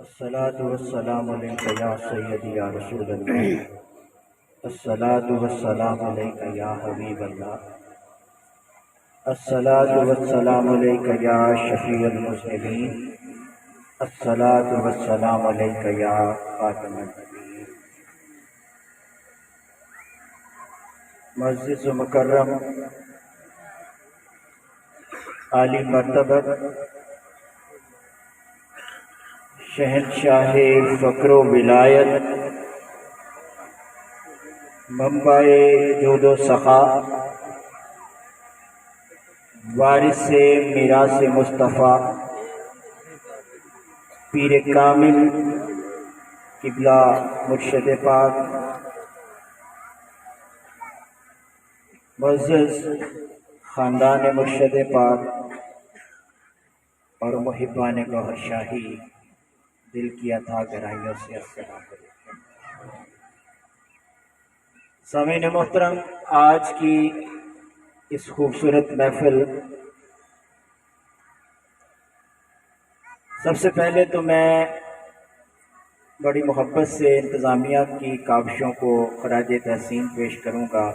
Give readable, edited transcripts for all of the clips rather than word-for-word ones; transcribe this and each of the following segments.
الصلاة والسلام علیک یا سیدی یا رسول اللہ، الصلاة والسلام علیک یا حبیب اللہ، الصلاة والسلام علیک یا شفیع المذنبین، الصلاة والسلام علیک یا خاتم النبیین۔ معزز و مکرم عالی مرتبت شہنشاہ فقر و ولایت، منبع جود و سخا، وارث میراث مصطفیٰ، پیر کامل قبلہ مرشد پاک، معزز خاندان مرشد پاک اور محبان گوہر شاہی، دل کی عطا گہرائیوں سے السلام علیکم۔ سامعین محترم، آج کی اس خوبصورت محفل، سب سے پہلے تو میں بڑی محبت سے انتظامیہ کی کاوشوں کو خراج تحسین پیش کروں گا،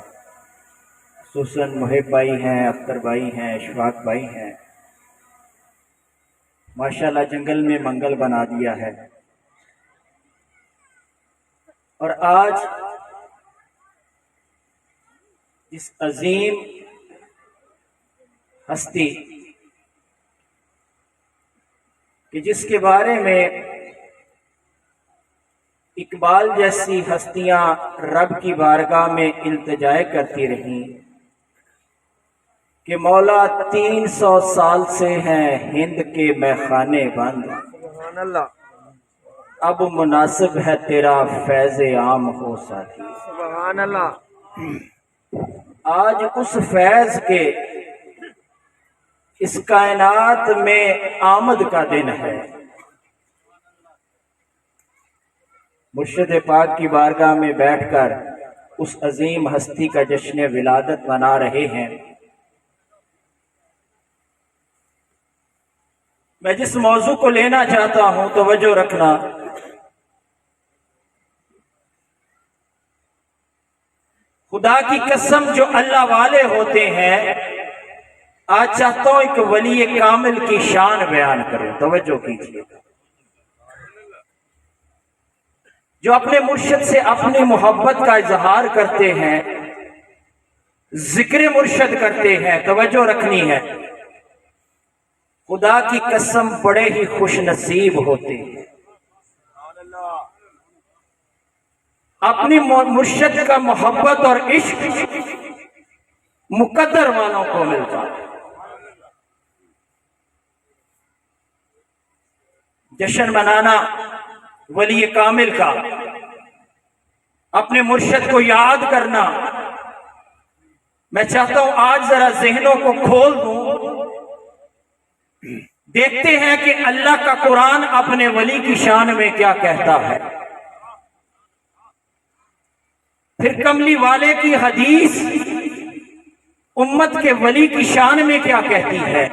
خصوصاً محب بھائی ہیں، اختر بھائی ہیں، اشفاق بھائی ہیں، ماشاءاللہ جنگل میں منگل بنا دیا ہے۔ اور آج اس عظیم ہستی کہ جس کے بارے میں اقبال جیسی ہستیاں رب کی بارگاہ میں التجا کرتی رہیں کہ مولا 300 سال سے ہیں ہند کے میخانے بند، سبحان اللہ، اب مناسب ہے تیرا فیض عام ہو ساتھی۔ سبحان اللہ۔ آج اس فیض کے اس کائنات میں آمد کا دن ہے۔ مرشد پاک کی بارگاہ میں بیٹھ کر اس عظیم ہستی کا جشن ولادت منا رہے ہیں۔ میں جس موضوع کو لینا چاہتا ہوں توجہ رکھنا، خدا کی قسم جو اللہ والے ہوتے ہیں، آج چاہتا ہوں ایک ولی کامل کی شان بیان کریں، توجہ کیجیے، جو اپنے مرشد سے اپنی محبت کا اظہار کرتے ہیں، ذکر مرشد کرتے ہیں، توجہ رکھنی ہے۔ خدا کی قسم بڑے ہی خوش نصیب ہوتے ہیں، اپنی مرشد کا محبت اور عشق مقدر والوں کو ملتا ہے۔ جشن منانا ولی کامل کا، اپنے مرشد کو یاد کرنا، میں چاہتا ہوں آج ذرا ذہنوں کو کھول دوں، دیکھتے ہیں کہ اللہ کا قرآن اپنے ولی کی شان میں کیا کہتا ہے، پھر کملی والے کی حدیث امت کے ولی کی شان میں کیا کہتی ہے،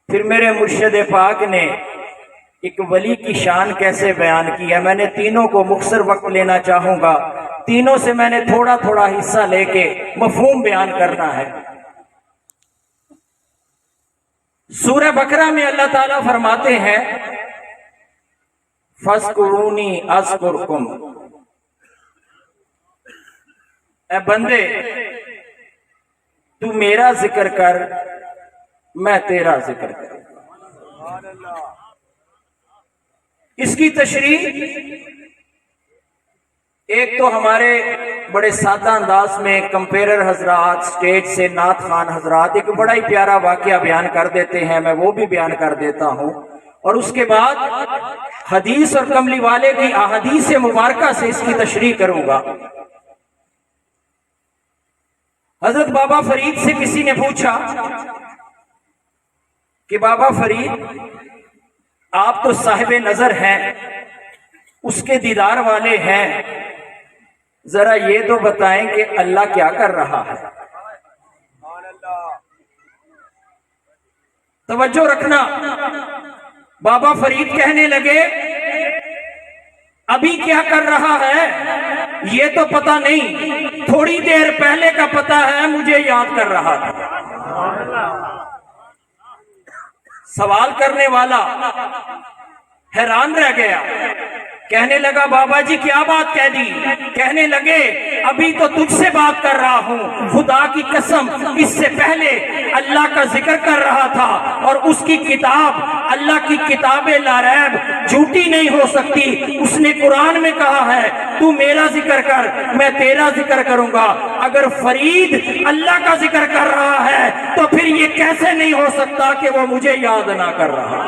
پھر میرے مرشد پاک نے ایک ولی کی شان کیسے بیان کی ہے۔ میں نے تینوں کو مختصر وقت لینا چاہوں گا، تینوں سے میں نے تھوڑا تھوڑا حصہ لے کے مفہوم بیان کرنا ہے۔ سورہ بقرہ میں اللہ تعالیٰ فرماتے ہیں فَاذْكُرُونِي أَذْكُرْكُمْ، اے بندے تو میرا ذکر کر، میں تیرا ذکر کروں۔ اس کی تشریح ایک تو ہمارے بڑے سادہ انداز میں کمپیرر حضرات، سٹیج سے نعت خوان حضرات ایک بڑا ہی پیارا واقعہ بیان کر دیتے ہیں، میں وہ بھی بیان کر دیتا ہوں، اور اس کے بعد حدیث اور کملی والے کی احادیث مبارکہ سے اس کی تشریح کروں گا۔ حضرت بابا فرید سے کسی نے پوچھا کہ بابا فرید آپ تو صاحب نظر ہیں، اس کے دیدار والے ہیں، ذرا یہ تو بتائیں کہ اللہ کیا کر رہا ہے۔ توجہ رکھنا، بابا فرید کہنے لگے ابھی کیا کر رہا ہے یہ تو پتہ نہیں، تھوڑی دیر پہلے کا پتہ ہے مجھے یاد کر رہا تھا۔ سوال کرنے والا حیران رہ گیا، کہنے لگا بابا جی کیا بات کہہ دی؟ کہنے لگے ابھی تو تجھ سے بات کر رہا ہوں، خدا کی قسم اس سے پہلے اللہ کا ذکر کر رہا تھا، اور اس کی کتاب، اللہ کی کتاب لا ریب جھوٹی نہیں ہو سکتی۔ اس نے قرآن میں کہا ہے تو میرا ذکر کر میں تیرا ذکر کروں گا۔ اگر فرید اللہ کا ذکر کر رہا ہے تو پھر یہ کیسے نہیں ہو سکتا کہ وہ مجھے یاد نہ کر رہا؟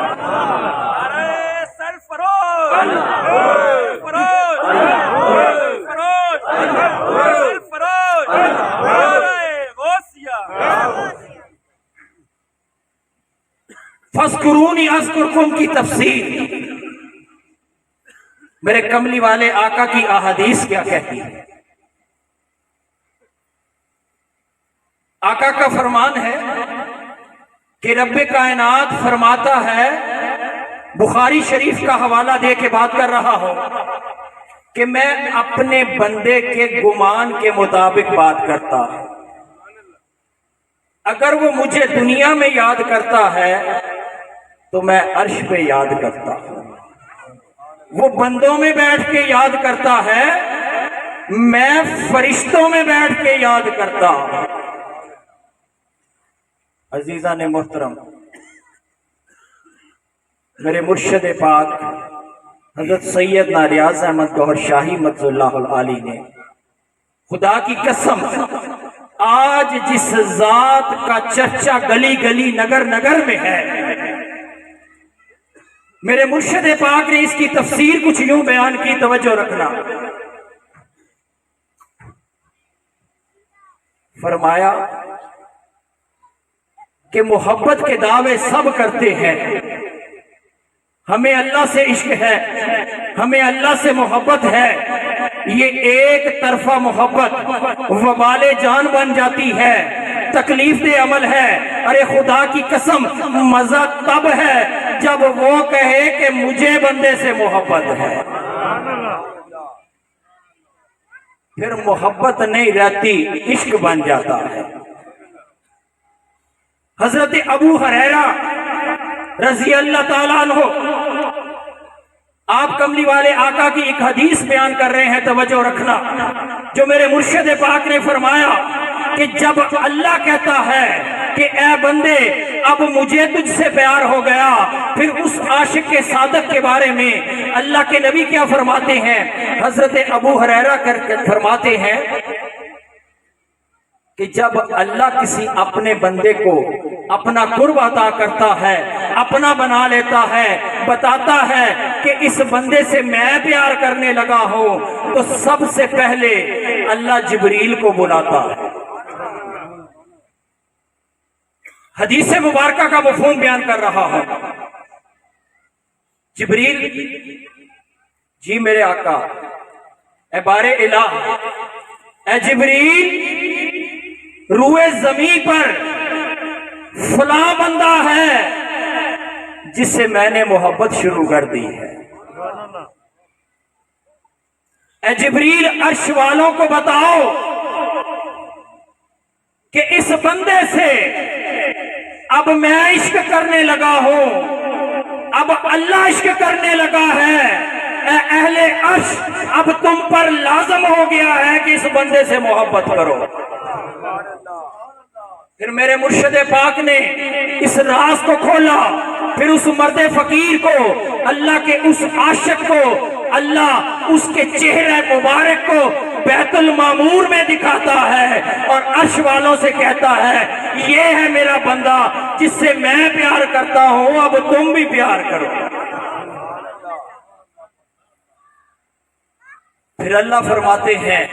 فَاذْكُرُونِي أَذْكُرْكُمْ کی تفسیر میرے کملی والے آقا کی احادیث کیا کہتی ہے؟ آقا کا فرمان ہے کہ رب کائنات فرماتا ہے، بخاری شریف کا حوالہ دے کے بات کر رہا ہوں، کہ میں اپنے بندے کے گمان کے مطابق بات کرتا ہوں۔ اگر وہ مجھے دنیا میں یاد کرتا ہے تو میں عرش پہ یاد کرتا ہوں، وہ بندوں میں بیٹھ کے یاد کرتا ہے، میں فرشتوں میں بیٹھ کے یاد کرتا ہوں۔ عزیزان محترم، میرے مرشد پاک حضرت سیدنا ریاض احمد گوہر شاہی مدح اللہ العالی نے خدا کی قسم آج جس ذات کا چرچا گلی گلی نگر نگر میں ہے، میرے مرشد پاک نے اس کی تفسیر کچھ یوں بیان کی، توجہ رکھنا۔ فرمایا کہ محبت کے دعوے سب کرتے ہیں، ہمیں اللہ سے عشق ہے، ہمیں اللہ سے محبت ہے، یہ ایک طرفہ محبت وبال جان بن جاتی ہے، تکلیف دہ عمل ہے۔ ارے خدا کی قسم مزہ تب ہے جب وہ کہے کہ مجھے بندے سے محبت ہے، پھر محبت نہیں رہتی، عشق بن جاتا ہے۔ حضرت ابو ہریرہ رضی اللہ تعالیٰ عنہ آپ کملی والے آقا کی ایک حدیث بیان کر رہے ہیں، توجہ رکھنا، جو میرے مرشد پاک نے فرمایا کہ جب اللہ کہتا ہے کہ اے بندے اب مجھے تجھ سے پیار ہو گیا، پھر اس عاشق کے صادق کے بارے میں اللہ کے نبی کیا فرماتے ہیں؟ حضرت ابو ہریرہ فرماتے ہیں کہ جب اللہ کسی اپنے بندے کو اپنا قرب عطا کرتا ہے، اپنا بنا لیتا ہے، بتاتا ہے کہ اس بندے سے میں پیار کرنے لگا ہوں، تو سب سے پہلے اللہ جبریل کو بلاتا ہے۔ حدیث مبارکہ کا مفہوم بیان کر رہا ہوں۔ جبریل، جی میرے آقا، اے بار الہ، اے جبریل، روئے زمین پر فلاں بندہ ہے جس سے میں نے محبت شروع کر دی ہے۔ اے جبریل، عرش والوں کو بتاؤ کہ اس بندے سے اب میں عشق کرنے لگا ہوں، اب اللہ عشق کرنے لگا ہے۔ اے اہل عرش، اب تم پر لازم ہو گیا ہے کہ اس بندے سے محبت کرو۔ پھر میرے مرشد پاک نے اس راز کو کھولا، پھر اس مرد فقیر کو، اللہ کے اس عاشق کو، اللہ اس کے چہرے مبارک کو بیت المعمور میں دکھاتا ہے اور عرش والوں سے کہتا ہے یہ ہے میرا بندہ جس سے میں پیار کرتا ہوں، اب تم بھی پیار کرو۔ پھر اللہ فرماتے ہیں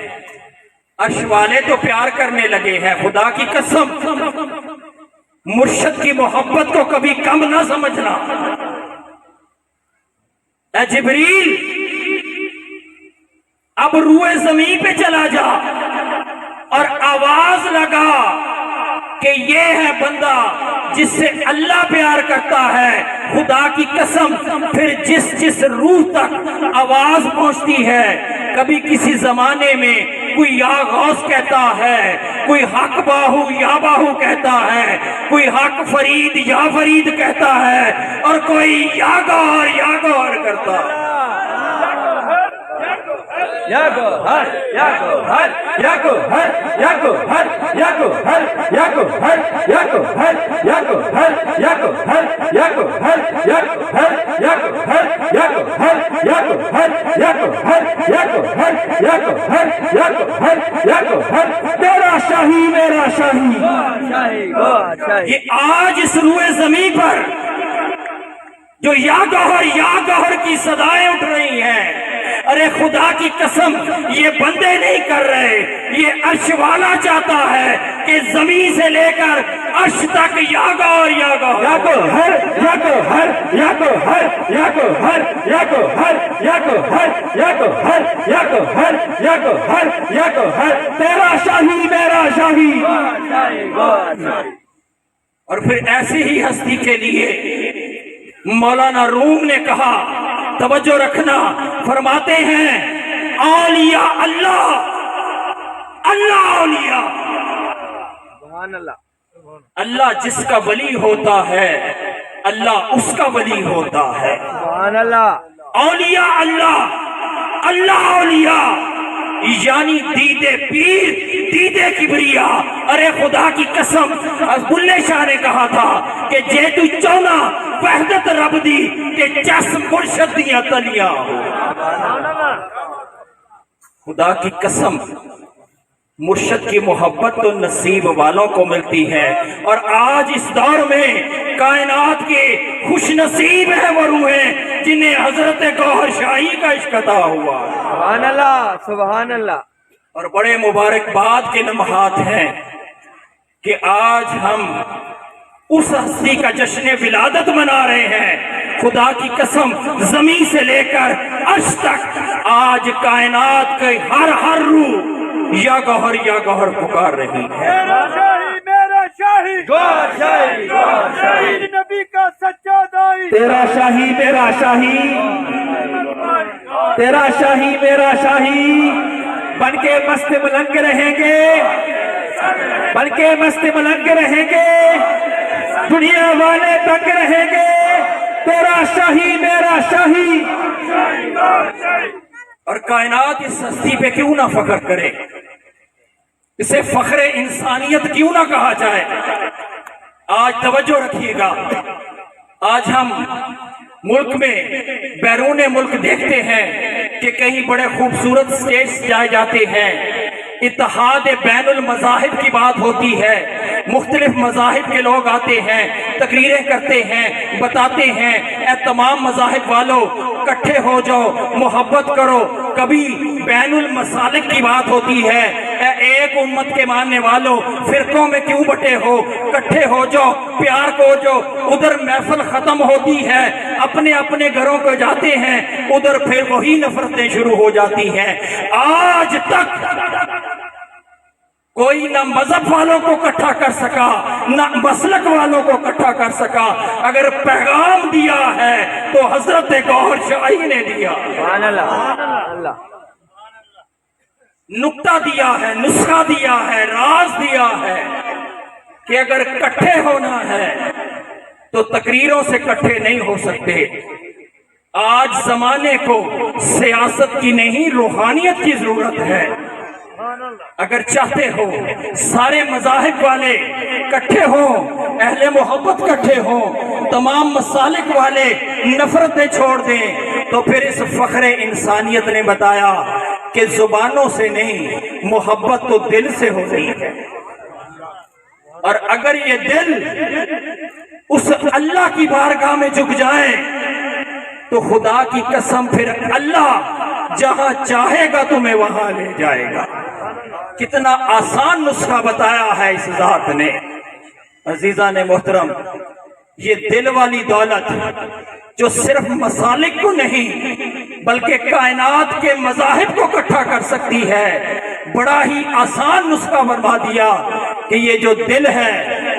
عرش والے تو پیار کرنے لگے ہیں، خدا کی قسم مرشد کی محبت کو کبھی کم نہ سمجھنا۔ اے جبریل، اب روئے زمین پہ چلا جا اور آواز لگا کہ یہ ہے بندہ جس سے اللہ پیار کرتا ہے، خدا کی قسم پھر جس روح تک آواز پہنچتی ہے، کبھی کسی زمانے میں کوئی یا غوث کہتا ہے، کوئی حق باہو یا باہو کہتا ہے، کوئی حق فرید یا فرید کہتا ہے، اور کوئی یا گوہر کرتا ہے۔ یا گوہر یا گوہر یا گوہر یا گوہر یا گوہر یا گوہر یا گوہر یا گوہر یا گوہر یا گوہر یا گوہر یا گوہر یا گوہر یا گوہر یا گوہر یا گوہر یا گوہر یا گوہر یا گوہر تیرا شاہی میرا شاہی۔ یہ آج اس روئے زمین پر جو یا گوہر کی صدائیں اٹھ رہی ہیں، ارے خدا کی قسم یہ بندے نہیں کر رہے، یہ عرش والا چاہتا ہے کہ زمین سے لے کر عرش تک یا گوہر یا گوہر یا گوہر یا گوہر یا گوہر یا گوہر یا گوہر یا گوہر یا گوہر یا گوہر یا گوہر تیرا شاہی میرا شاہی۔ اور پھر ایسی ہی ہستی کے لیے مولانا روم نے کہا، توجہ رکھنا، فرماتے ہیں اولیاء اللہ، اللہ اولیاء، سبحان اللہ، اللہ جس کا ولی ہوتا ہے اللہ اس کا ولی ہوتا ہے۔ سبحان اللہ، اولیاء اللہ، اللہ اولیاء، یعنی دیدے پیر دیدے کبریا۔ ارے خدا کی قسم بلے شاہ نے کہا تھا کہ جے تو چونا وحدت رب دی کہ چس مرشد دیاں تلیاں ہو۔ خدا کی قسم مرشد کی محبت تو نصیب والوں کو ملتی ہے، اور آج اس دور میں کائنات کے خوش نصیب ہیں وہ روحیں جنہیں حضرت گوہر شاہی کا عشق عطا ہوا۔ سبحان اللہ، سبحان اللہ۔ اور بڑے مبارکباد کے لمحات ہیں کہ آج ہم اس ہستی کا جشن ولادت منا رہے ہیں۔ خدا کی قسم زمین سے لے کر عرش تک آج کائنات کے ہر روح یا گوہر پکار رہی ہے۔ میرا شاہی میرا شاہی، گوہر شاہی، گوہر شاہی، نبی کا سچا دائی، تیرا شاہی میرا شاہی، تیرا شاہی میرا شاہی، بن کے مست ملنگ رہیں گے، بن کے مست ملنگ رہیں گے، دنیا والے تنگ رہیں گے، تیرا شاہی میرا شاہی۔ اور کائنات اس ہستی پہ کیوں نہ فخر کرے، اسے فخر انسانیت کیوں نہ کہا جائے۔ آج توجہ رکھیے گا، آج ہم ملک میں بیرون ملک دیکھتے ہیں کہ کہیں بڑے خوبصورت سٹیٹس جائے جاتے ہیں، اتحاد بین المذاہب کی بات ہوتی ہے، مختلف مذاہب کے لوگ آتے ہیں، تقریریں کرتے ہیں، بتاتے ہیں اے تمام مذاہب والوں اکٹھے ہو جاؤ، محبت کرو۔ کبھی بین المسالک کی بات ہوتی ہے، اے ایک امت کے ماننے والوں فرقوں میں کیوں بٹے ہو، اکٹھے ہو جاؤ، پیار کو جو ادھر محفل ختم ہوتی ہے، اپنے اپنے گھروں کو جاتے ہیں، ادھر پھر وہی نفرتیں شروع ہو جاتی ہیں۔ آج تک کوئی نہ مذہب والوں کو اکٹھا کر سکا، نہ مسلک والوں کو اکٹھا کر سکا۔ اگر پیغام دیا ہے تو حضرت گوہر شاہی نے دیا، سبحان اللہ، اللہ، نکتہ دیا ہے، نسخہ دیا ہے، راز دیا ہے کہ اگر اکٹھے ہونا ہے تو تقریروں سے اکٹھے نہیں ہو سکتے۔ آج زمانے کو سیاست کی نہیں روحانیت کی ضرورت ہے۔ اگر چاہتے ہو سارے مذاہب والے اکٹھے ہوں، اہل محبت اکٹھے ہوں، تمام مسالک والے نفرتیں چھوڑ دیں، تو پھر اس فخر انسانیت نے بتایا کہ زبانوں سے نہیں، محبت تو دل سے ہو رہی ہے۔ اور اگر یہ دل اس اللہ کی بارگاہ میں جھک جائے تو خدا کی قسم پھر اللہ جہاں چاہے گا تمہیں وہاں لے جائے گا۔ کتنا آسان نسخہ بتایا ہے اس ذات نے۔ عزیزان محترم، یہ دل والی دولت جو صرف مسالک کو نہیں بلکہ کائنات کے مذاہب کو اکٹھا کر سکتی ہے، بڑا ہی آسان نسخہ فرما دیا کہ یہ جو دل ہے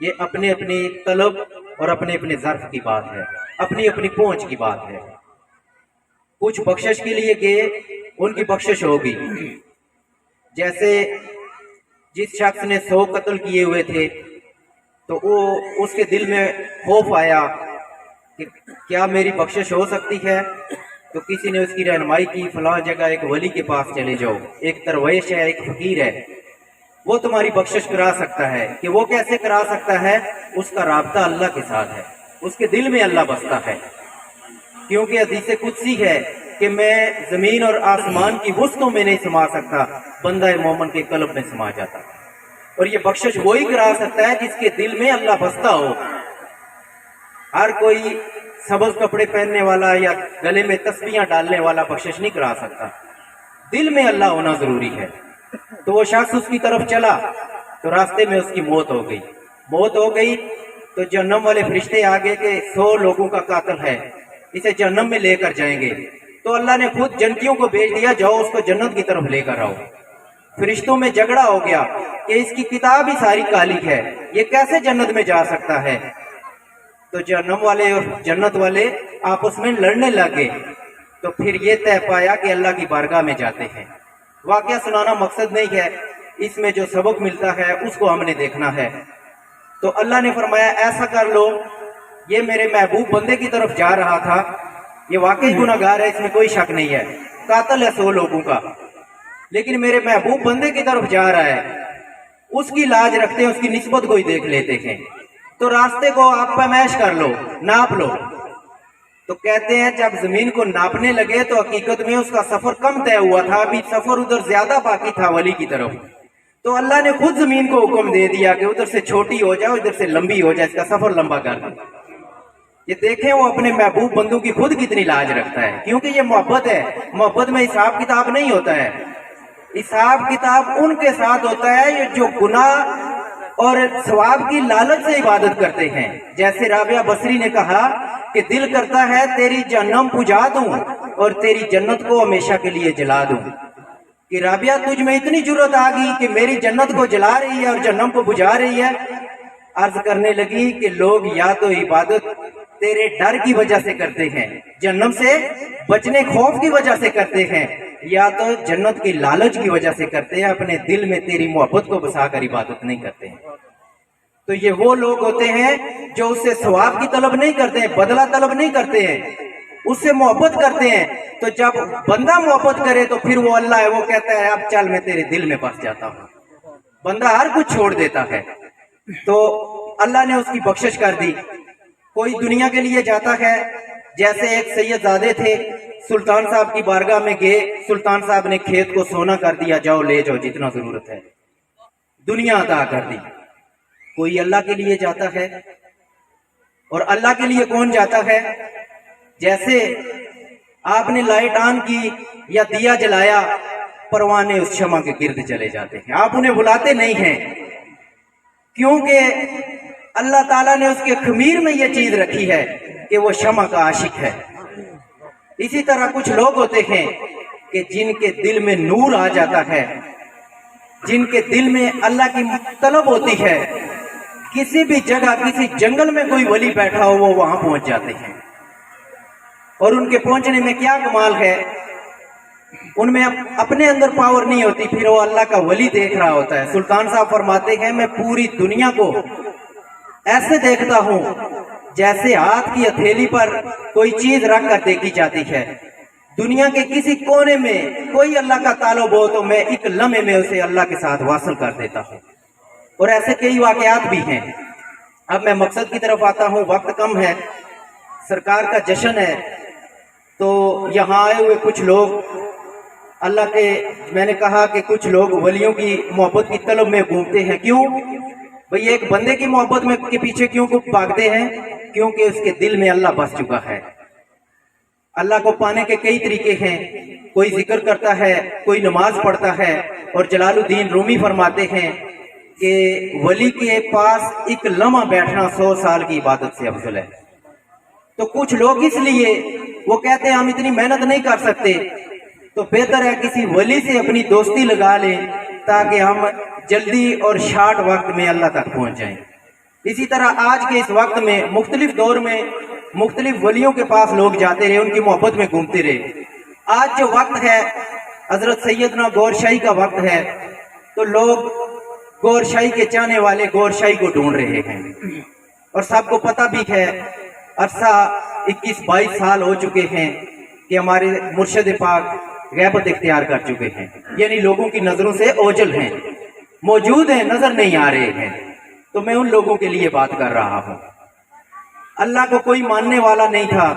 یہ اپنے اپنی طلب اور اپنے اپنے ظرف کی بات ہے، اپنی اپنی پہنچ کی بات ہے۔ کچھ بخشش کے لیے گئے، ان کی بخشش ہوگی۔ جیسے جس شخص نے 100 قتل کیے ہوئے تھے تو اس کے دل میں خوف آیا کہ کیا میری بخشش ہو سکتی ہے، تو کسی نے اس کی رہنمائی کی، فلاں جگہ ایک ولی کے پاس چلے جاؤ، ایک درویش ہے، ایک فقیر ہے، وہ تمہاری بخشش کرا سکتا ہے۔ کہ وہ کیسے کرا سکتا ہے؟ اس کا رابطہ اللہ کے ساتھ ہے، اس کے دل میں اللہ بستا ہے، کیونکہ حدیث قدسی ہے کہ میں زمین اور آسمان کی وسطوں میں نہیں سما سکتا، بندہ مومن کے قلب میں سما جاتا۔ اور یہ بخشش وہی کرا سکتا ہے جس کے دل میں اللہ بستا ہو۔ ہر کوئی سبز کپڑے پہننے والا یا گلے میں تسبیحاں ڈالنے والا بخشش نہیں کرا سکتا، دل میں اللہ ہونا ضروری ہے۔ تو وہ شخص اس کی طرف چلا تو راستے میں اس کی موت ہو گئی تو جہنم والے فرشتے آگے کہ 100 لوگوں کا قاتل ہے، اسے جہنم میں لے کر جائیں گے۔ تو اللہ نے خود جنتیوں کو بھیج دیا، جاؤ اس کو جنت کی طرف لے کر آؤ۔ فرشتوں میں جھگڑا ہو گیا کہ اس کی کتاب ہی ساری کالی ہے، یہ کیسے جنت میں جا سکتا ہے؟ تو جہنم والے اور جنت والے آپس میں لڑنے لگے۔ تو پھر یہ طے پایا کہ اللہ کی بارگاہ میں جاتے ہیں۔ واقعہ سنانا مقصد نہیں ہے، اس میں جو سبق ملتا ہے اس کو ہم نے دیکھنا ہے۔ تو اللہ نے فرمایا ایسا کر لو، یہ میرے محبوب بندے کی طرف جا رہا تھا، یہ واقعی گناہگار ہے، اس میں کوئی شک نہیں ہے، قاتل ہے 100 لوگوں کا، لیکن میرے محبوب بندے کی طرف جا رہا ہے، اس کی لاج رکھتے ہیں، اس کی نسبت کو ہی دیکھ لیتے ہیں، تو راستے کو آپ پیمائش کر لو، ناپ لو۔ تو کہتے ہیں جب زمین کو ناپنے لگے تو حقیقت میں اس کا سفر کم طے ہوا تھا، ابھی سفر ادھر زیادہ باقی تھا ولی کی طرف۔ تو اللہ نے خود زمین کو حکم دے دیا کہ ادھر سے چھوٹی ہو جائے، ادھر سے لمبی ہو جائے، اس کا سفر لمبا کر دیں۔ یہ دیکھیں وہ اپنے محبوب بندوں کی خود کتنی لاج رکھتا ہے، کیونکہ یہ محبت ہے۔ محبت میں حساب کتاب نہیں ہوتا ہے، حساب کتاب ان کے ساتھ ہوتا ہے جو گناہ اور ثواب کی لالچ سے عبادت کرتے ہیں۔ جیسے رابعہ بصری نے کہا کہ دل کرتا ہے تیری جہنم بجھا دوں اور تیری جنت کو ہمیشہ کے لیے جلا دوں۔ کہ رابعہ تجھ میں اتنی جرت آ گئی کہ میری جنت کو جلا رہی ہے اور جہنم کو بجھا رہی ہے۔ عرض کرنے لگی کہ لوگ یا تو عبادت تیرے ڈر کی وجہ سے کرتے ہیں، جہنم سے بچنے خوف کی وجہ سے کرتے ہیں، یا تو جنت کی لالچ کی وجہ سے کرتے ہیں، اپنے دل میں تیری محبت کو بسا کر عبادت نہیں کرتے ہیں۔ تو یہ وہ لوگ ہوتے ہیں جو اس سے ثواب کی طلب نہیں کرتے ہیں، بدلہ طلب نہیں کرتے ہیں، اس سے محبت کرتے ہیں۔ تو جب بندہ محبت کرے تو پھر وہ اللہ ہے، وہ کہتا ہے اب چل میں تیرے دل میں بس جاتا ہوں، بندہ ہر کچھ چھوڑ دیتا ہے۔ تو اللہ نے اس کی بخشش کر دی۔ کوئی دنیا کے لیے جاتا ہے، جیسے ایک سید زادے تھے، سلطان صاحب کی بارگاہ میں گئے، سلطان صاحب نے کھیت کو سونا کر دیا، جاؤ لے جاؤ جتنا ضرورت ہے، دنیا عطا کر دی۔ کوئی اللہ کے لیے جاتا ہے، اور اللہ کے لیے کون جاتا ہے؟ جیسے آپ نے لائٹ آن کی یا دیا جلایا، پروانے اس شمع کے گرد چلے جاتے ہیں، آپ انہیں بلاتے نہیں ہیں، کیونکہ اللہ تعالیٰ نے اس کے خمیر میں یہ چیز رکھی ہے کہ وہ شمع کا عاشق ہے۔ اسی طرح کچھ لوگ ہوتے ہیں کہ جن کے دل میں نور آ جاتا ہے، جن کے دل میں اللہ کی طلب ہوتی ہے، کسی بھی جگہ کسی جنگل میں کوئی ولی بیٹھا ہو وہ وہاں پہنچ جاتے ہیں۔ اور ان کے پہنچنے میں کیا کمال ہے، ان میں اپنے اندر پاور نہیں ہوتی، پھر وہ اللہ کا ولی دیکھ رہا ہوتا ہے۔ سلطان صاحب فرماتے ہیں میں پوری دنیا کو ایسے دیکھتا ہوں جیسے ہاتھ کی ہتھیلی پر کوئی چیز رکھ کر دیکھی جاتی ہے۔ دنیا کے کسی کونے میں کوئی اللہ کا طالب ہو تو میں ایک لمحے میں اسے اللہ کے ساتھ واصل کر دیتا ہوں۔ اور ایسے کئی واقعات بھی ہیں۔ اب میں مقصد کی طرف آتا ہوں، وقت کم ہے، سرکار کا جشن ہے، تو یہاں آئے ہوئے کچھ لوگ اللہ کے، میں نے کہا کہ کچھ لوگ ولیوں کی محبت کی طلب میں گھومتے ہیں۔ کیوں بھئی؟ ایک بندے کی محبت میں کے پیچھے کیوں کو بھاگتے ہیں؟ کیونکہ اس کے دل میں اللہ بس چکا ہے۔ اللہ کو پانے کے کئی طریقے ہیں، کوئی ذکر کرتا ہے، کوئی نماز پڑھتا ہے، اور جلال الدین رومی فرماتے ہیں کہ ولی کے پاس ایک لمحہ بیٹھنا 100 سال کی عبادت سے افضل ہے۔ تو کچھ لوگ اس لیے وہ کہتے ہیں ہم اتنی محنت نہیں کر سکتے، تو بہتر ہے کسی ولی سے اپنی دوستی لگا لیں تاکہ ہم جلدی اور شارٹ وقت میں اللہ تک پہنچ جائیں۔ اسی طرح آج کے اس وقت میں مختلف دور میں مختلف ولیوں کے پاس لوگ جاتے رہے، ان کی محبت میں گھومتے رہے۔ آج جو وقت ہے حضرت سیدنا گور شاہی کا وقت ہے، تو لوگ گور شاہی کے چاہنے والے گور شاہی کو ڈھونڈ رہے ہیں، اور سب کو پتہ بھی ہے عرصہ 21-22 سال ہو چکے ہیں کہ ہمارے مرشد پاک غیبت اختیار کر چکے ہیں، یعنی لوگوں کی نظروں سے اوجھل ہیں، موجود ہیں، نظر نہیں آ رہے ہیں۔ تو میں ان لوگوں کے لیے بات کر رہا ہوں۔ اللہ کو کوئی ماننے والا نہیں تھا،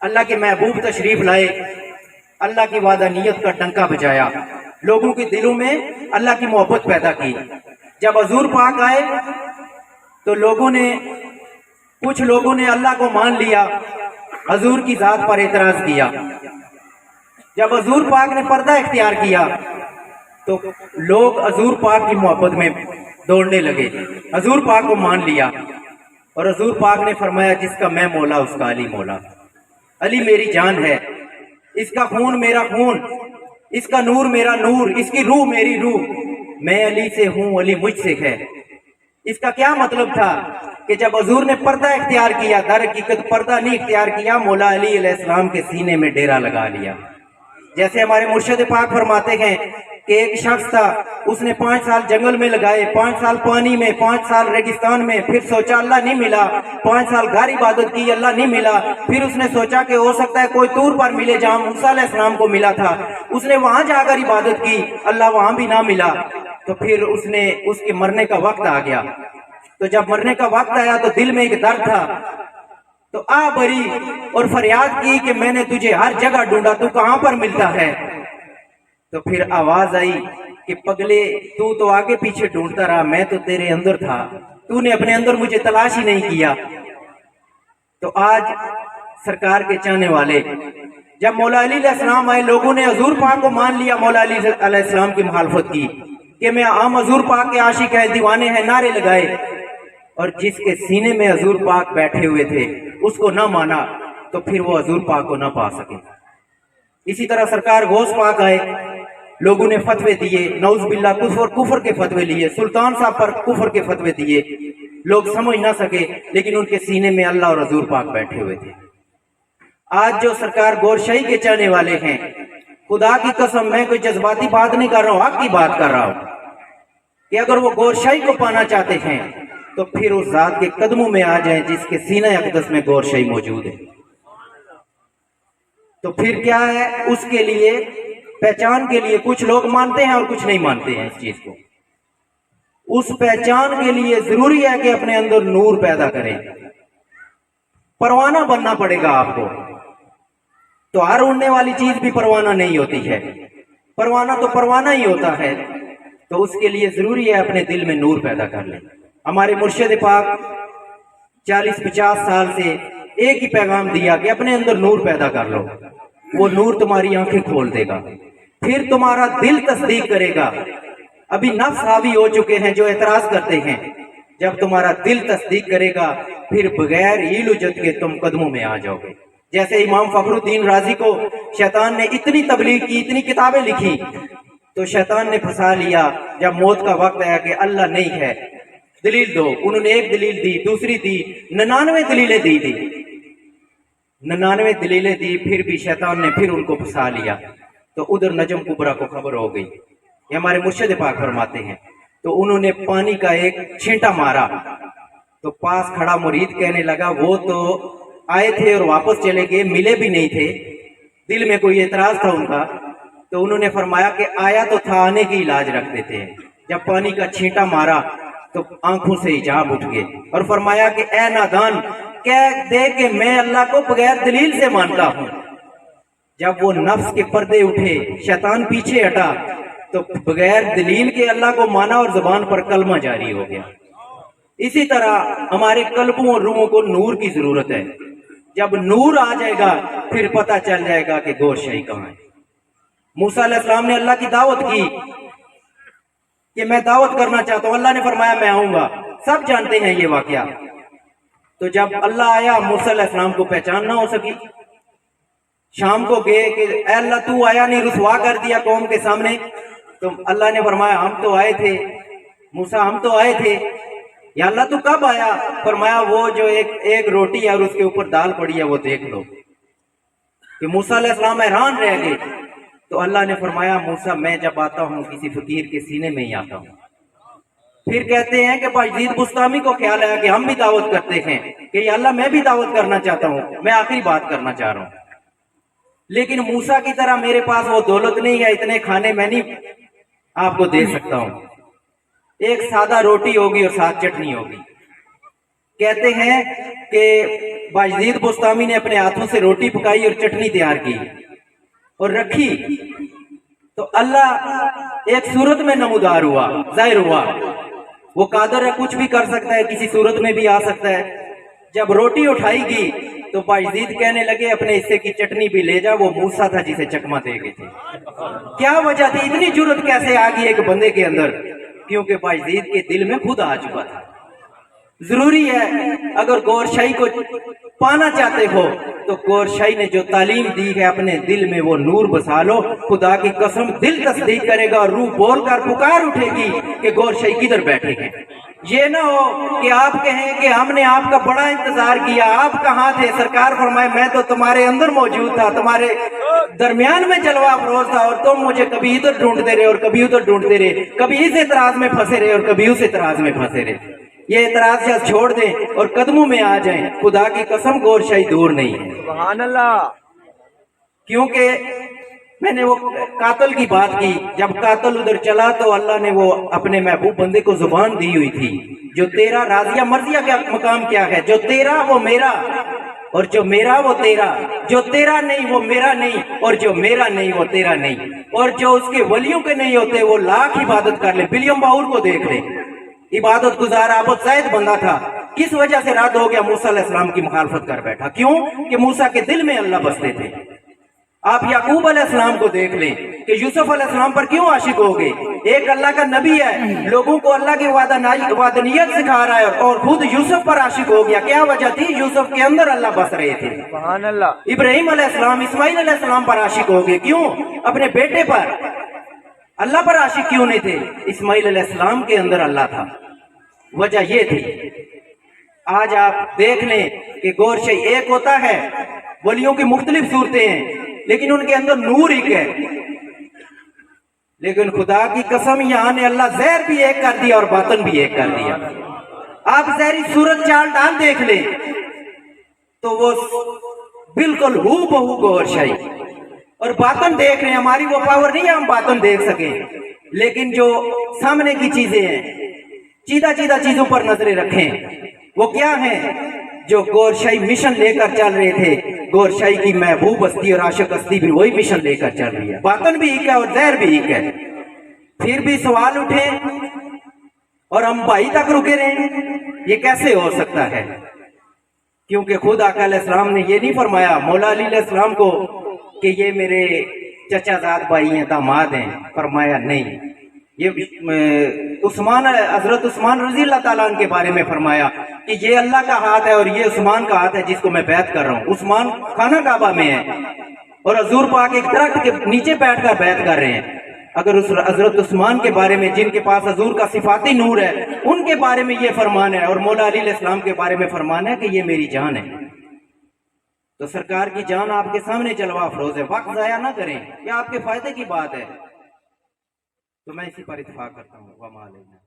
اللہ کے محبوب تشریف لائے، اللہ کی وحدانیت کا ڈنکا بجایا، لوگوں کے دلوں میں اللہ کی محبت پیدا کی۔ جب حضور پاک آئے تو کچھ لوگوں نے اللہ کو مان لیا، حضور کی ذات پر اعتراض کیا۔ جب حضور پاک نے پردہ اختیار کیا تو لوگ حضور پاک کی محبت میں دوڑنے لگے، حضور پاک کو مان لیا، اور حضور پاک نے فرمایا جس کا میں مولا اس کا علی مولا، علی میری جان ہے، اس کا خون میرا خون، اس کا نور میرا نور، اس کی روح میری روح، میں علی سے ہوں، علی مجھ سے ہے۔ اس کا کیا مطلب تھا کہ جب حضور نے پردہ اختیار کیا، در حقیقت پردہ نہیں اختیار کیا، مولا علی علیہ السلام کے سینے میں ڈیرا لگا لیا۔ جیسے ہمارے مرشد پاک فرماتے ہیں کہ ایک شخص تھا، اس نے 5 سال جنگل میں لگائے، 5 سال پانی میں، 5 سال ریگستان میں، پھر سوچا اللہ نہیں ملا، 5 سال گھر عبادت کی، اللہ نہیں ملا، پھر اس نے سوچا کہ ہو سکتا ہے کوئی طور پر ملے جہاں موسیٰ علیہ السلام کو ملا تھا، اس نے وہاں جا کر عبادت کی، اللہ وہاں بھی نہ ملا، تو پھر اس کے مرنے کا وقت آ گیا۔ تو جب مرنے کا وقت آیا تو دل میں ایک درد تھا، تو آ بری اور فریاد کی کہ میں نے تجھے ہر جگہ ڈھونڈا، تو کہاں پر ملتا ہے؟ تو پھر آواز آئی کہ پگلے تو آگے پیچھے ڈھونڈتا رہا، میں تو تیرے اندر تھا، تو نے اپنے اندر مجھے تلاش ہی نہیں کیا۔ تو آج سرکار کے چاہنے والے جب مولا علی علیہ السلام آئے، لوگوں نے حضور پاک کو مان لیا، مولا علی علیہ السلام کی مخالفت کی کہ میں ہم حضور پاک کے عاشق ہیں، دیوانے ہیں، نعرے لگائے، اور جس کے سینے میں حضور پاک بیٹھے ہوئے تھے اس کو نہ مانا تو پھر وہ حضور پاک کو نہ پا سکے۔ اسی طرح سرکار غوث پاک آئے، لوگوں نے فتوے دیے، نعوذ باللہ کفر کے فتوے لیے، سلطان صاحب پر کفر کے فتوے دیے، لوگ سمجھ نہ سکے، لیکن ان کے سینے میں اللہ اور حضور پاک بیٹھے ہوئے تھے۔ آج جو سرکار گور شاہی کے چاہنے والے ہیں، خدا کی قسم میں کوئی جذباتی بات نہیں کر رہا ہوں، حق کی بات کر رہا ہوں کہ اگر وہ گور شاہی کو پانا چاہتے ہیں تو پھر اس ذات کے قدموں میں آ جائیں جس کے سینہ اقدس میں گور شاہی موجود ہے۔ تو پھر کیا ہے، اس کے لیے پہچان کے لیے کچھ لوگ مانتے ہیں اور کچھ نہیں مانتے ہیں اس چیز کو۔ اس پہچان کے لیے ضروری ہے کہ اپنے اندر نور پیدا کریں، پروانہ بننا پڑے گا آپ کو۔ تو ہر اڑنے والی چیز بھی پروانہ نہیں ہوتی ہے، پروانہ تو پروانہ ہی ہوتا ہے۔ تو اس کے لیے ضروری ہے اپنے دل میں نور پیدا کر لیں۔ ہمارے مرشد پاک 40-50 سال سے ایک ہی پیغام دیا کہ اپنے اندر نور پیدا کر لو، وہ نور تمہاری آنکھیں کھول دے گا، پھر تمہارا دل تصدیق کرے گا۔ ابھی نفس حاوی ہو چکے ہیں جو اعتراض کرتے ہیں، جب تمہارا دل تصدیق کرے گا پھر بغیر ہیل و جد کے تم قدموں میں آ جاؤ گے۔ جیسے امام فخر الدین رازی کو شیطان نے اتنی تبلیغ کی، اتنی کتابیں لکھی، تو شیطان نے پھنسا لیا۔ جب موت کا وقت آیا کہ اللہ نہیں ہے، دلیل دو، انہوں نے ایک دلیل دی، دوسری دی، 99 دلیلیں دی 99 دلیلیں دی، پھر بھی شیطان نے پھر ان کو پھنسا لیا۔ تو ادھر نجم کبرا کو خبر ہو گئی، یہ ہمارے مرشد پاک فرماتے ہیں، تو انہوں نے پانی کا ایک چھینٹا مارا، تو پاس کھڑا مرید کہنے لگا وہ تو آئے تھے اور واپس چلے گئے، ملے بھی نہیں تھے، دل میں کوئی اعتراض تھا ان کا۔ تو انہوں نے فرمایا کہ آیا تو تھا، آنے کی علاج رکھتے تھے، جب پانی کا چھینٹا مارا تو آنکھوں سے حجاب اٹھ گئے، اور فرمایا کہ اے نادان، کہہ دے کہ میں اللہ کو بغیر دلیل سے مانتا ہوں۔ جب وہ نفس کے پردے اٹھے، شیطان پیچھے ہٹا، تو بغیر دلیل کے اللہ کو مانا اور زبان پر کلمہ جاری ہو گیا۔ اسی طرح ہمارے قلبوں اور روحوں کو نور کی ضرورت ہے۔ جب نور آ جائے گا پھر پتہ چل جائے گا کہ گور شاہی کہاں ہے۔ موسیٰ علیہ السلام نے اللہ کی دعوت کی کہ میں دعوت کرنا چاہتا ہوں، اللہ نے فرمایا میں آؤں گا، سب جانتے ہیں یہ واقعہ۔ تو جب اللہ آیا، موسیٰ علیہ السلام کو پہچان نہ ہو سکی، شام کو گئے کہ اے اللہ تو آیا نہیں، رسوا کر دیا قوم کے سامنے۔ تو اللہ نے فرمایا ہم تو آئے تھے موسیٰ، ہم تو آئے تھے، یا اللہ تو کب آیا؟ فرمایا وہ جو ایک روٹی ہے اور اس کے اوپر دال پڑی ہے وہ دیکھ لو. کہ موسیٰ علیہ السلام حیران رہ گئے. تو اللہ نے فرمایا موسیٰ میں جب آتا ہوں کسی فقیر کے سینے میں ہی آتا ہوں. پھر کہتے ہیں کہ بازید بستامی کو خیال آیا کہ ہم بھی دعوت کرتے ہیں کہ یا اللہ میں بھی دعوت کرنا چاہتا ہوں. میں آخری بات کرنا چاہ رہا ہوں، لیکن موسیٰ کی طرح میرے پاس وہ دولت نہیں ہے، اتنے کھانے میں نہیں آپ کو دے سکتا ہوں. ایک سادہ روٹی ہوگی اور ساتھ چٹنی ہوگی. کہتے ہیں کہ بازید بستامی نے اپنے ہاتھوں سے روٹی پکائی اور چٹنی تیار کی اور رکھی، تو اللہ ایک صورت میں نمودار ہوا، ظاہر ہوا. وہ قادر ہے، کچھ بھی کر سکتا ہے، کسی صورت میں بھی آ سکتا ہے. جب روٹی اٹھائی گی تو بازید کہنے لگے اپنے حصے کی چٹنی بھی لے جا. وہ موسیٰ تھا جسے چکمہ دے گئے تھے. کیا وجہ تھی؟ اتنی جرت کیسے آ گئی ایک بندے کے اندر؟ کیونکہ بازید کے دل میں خود آ چکا تھا. ضروری ہے اگر گور شاہی کو پانا چاہتے ہو تو گور شاہی نے جو تعلیم دی ہے اپنے دل میں وہ نور بسا لو. خدا کی قسم دل تصدیق کرے گا اور روح بول کر پکار اٹھے گی کہ گور شاہی کدھر بیٹھے ہیں. یہ نہ ہو کہ آپ کہیں کہ ہم نے آپ کا بڑا انتظار کیا، آپ کہاں تھے؟ سرکار فرمائے میں تو تمہارے اندر موجود تھا، تمہارے درمیان میں جلوہ افروز تھا، اور تم مجھے کبھی ادھر ڈھونڈتے رہے اور کبھی ادھر ڈھونڈتے رہے، کبھی اس اعتراض میں پھنسے رہے اور کبھی اس اعتراض میں پھنسے رہے. یہ اعتراض جب چھوڑ دیں اور قدموں میں آ جائیں، خدا کی قسم گور شاہی دور نہیں ہے. سبحان اللہ. کیونکہ میں نے وہ قاتل کی بات کی، جب قاتل ادھر چلا تو اللہ نے وہ اپنے محبوب بندے کو زبان دی ہوئی تھی، جو تیرا راضیہ مرضیہ کا مقام کیا ہے؟ جو تیرا وہ میرا، اور جو میرا وہ تیرا، جو تیرا نہیں وہ میرا نہیں، اور جو میرا نہیں وہ تیرا نہیں. اور جو اس کے ولیوں کے نہیں ہوتے وہ لاکھ عبادت کر لے. ولیم باور کو دیکھ لے، عبادت گزار آبد زائد بندہ تھا، کس وجہ سے رد ہو گیا؟ موسیٰ علیہ السلام کی مخالفت کر بیٹھا. کیوں؟ کہ موسیٰ کے دل میں اللہ بستے تھے. آپ یعقوب علیہ السلام کو دیکھ لیں کہ یوسف علیہ السلام پر کیوں عاشق ہو گئے. ایک اللہ کا نبی ہے، لوگوں کو اللہ کی وعدانیت سکھا رہا ہے اور خود یوسف پر عاشق ہو گیا. کیا وجہ تھی؟ یوسف کے اندر اللہ بس رہے تھے. سبحان اللہ. ابراہیم علیہ السلام اسماعیل علیہ السلام پر عاشق ہو گئے. کیوں؟ اپنے بیٹے پر. اللہ پر عاشق کیوں نہیں تھے؟ اسماعیل علیہ السلام کے اندر اللہ تھا. وجہ یہ تھی. آج آپ دیکھ لیں کہ گور شاہی ایک ہوتا ہے، ولیوں کی مختلف صورتیں ہیں لیکن ان کے اندر نور ایک ہے. لیکن خدا کی قسم یہاں نے اللہ زہر بھی ایک کر دیا اور باطن بھی ایک کر دیا. آپ زہری صورت چال ڈال دیکھ لیں تو وہ بالکل ہو بہو گور شاہی، اور باطن دیکھ رہے ہیں. ہماری وہ پاور نہیں ہے ہم باطن دیکھ سکیں، لیکن جو سامنے کی چیزیں ہیں، چیدہ چیدہ چیزوں پر نظریں رکھیں. وہ کیا ہیں؟ جو گور شاہی مشن لے کر چل رہے تھے. گور شاہی کی محبوب ہستی اور عاشق ہستی بھی وہی مشن لے کر چل رہی ہے. باطن بھی ایک ہے اور ظاہر بھی ایک ہے. پھر بھی سوال اٹھے اور ہم بھائی تک رکے رہے، یہ کیسے ہو سکتا ہے؟ کیونکہ خود آقا علیہ السلام نے یہ نہیں فرمایا مولا علی علیہ السلام کو کہ یہ میرے چچا زاد بھائی ہیں، داماد ہیں. فرمایا نہیں. یہ عثمان، حضرت عثمان رضی اللہ تعالیٰ عنہ کے بارے میں فرمایا کہ یہ اللہ کا ہاتھ ہے اور یہ عثمان کا ہاتھ ہے جس کو میں بیعت کر رہا ہوں. عثمان خانہ کعبہ میں ہے اور حضور پاک ایک درخت کے نیچے بیٹھ کر بیعت کر رہے ہیں. اگر اس حضرت عثمان کے بارے میں جن کے پاس حضور کا صفاتی نور ہے ان کے بارے میں یہ فرمان ہے، اور مولا علی علیہ السلام کے بارے میں فرمان ہے کہ یہ میری جان ہے، تو سرکار کی جان آپ کے سامنے جلوہ افروز ہے. وقت ضائع نہ کریں، یہ آپ کے فائدے کی بات ہے. تو میں اسی پر اتفاق کرتا ہوں. وما علینا.